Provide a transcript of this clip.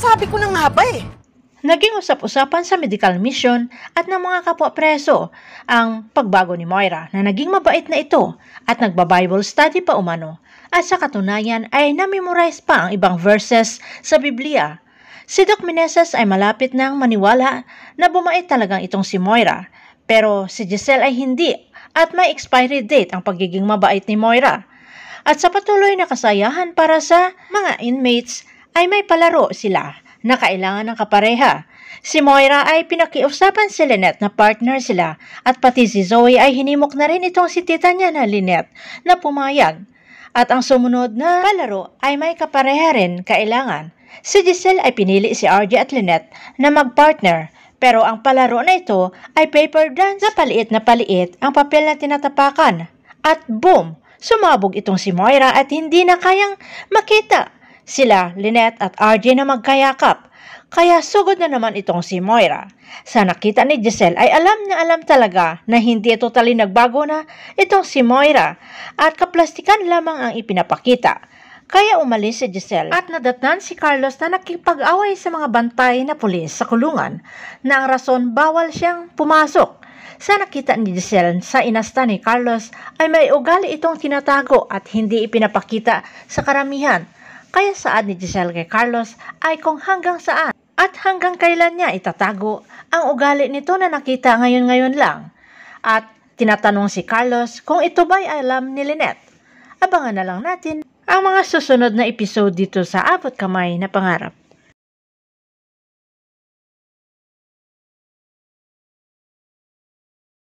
Sinasabi ko na nga ba eh. Naging usap-usapan sa medical mission at ng mga kapwa preso ang pagbago ni Moira na naging mabait na ito at nagba-Bible study pa umano at sa katunayan ay na-memorize pa ang ibang verses sa Biblia. Si Doc Meneses ay malapit nang maniwala na bumait talagang itong si Moira, pero si Giselle ay hindi at may expiry date ang pagiging mabait ni Moira. At sa patuloy na kasayahan para sa mga inmates ay may palaro sila na kailangan ng kapareha. Si Moira ay pinakiusapan si Lynette na partner sila at pati si Zoe ay hinimok na rin itong si tita niya na Lynette na pumayag. At ang sumunod na palaro ay may kapareha rin kailangan. Si Giselle ay pinili si RJ at Lynette na magpartner, pero ang palaro na ito ay paper dance na paliit ang papel na tinatapakan. At boom! Sumabog itong si Moira at hindi na kayang makita sila Lynette at RJ na magkayakap. Kaya sugod na naman itong si Moira. Sa nakita ni Giselle ay alam na alam talaga na hindi totally nagbago na itong si Moira at kaplastikan lamang ang ipinapakita. Kaya umalis si Giselle at nadatnan si Carlos na nakipag-away sa mga bantay na pulis sa kulungan na ang rason bawal siyang pumasok. Sa nakita ni Giselle sa inasta ni Carlos ay may ugali itong tinatago at hindi ipinapakita sa karamihan. Kaya saad ni Giselle kay Carlos ay kung hanggang saan at hanggang kailan niya itatago ang ugali nito na nakita ngayon lang. At tinatanong si Carlos kung ito ba'y alam ni Lynette. Abangan na lang natin ang mga susunod na episode dito sa Abot Kamay na Pangarap.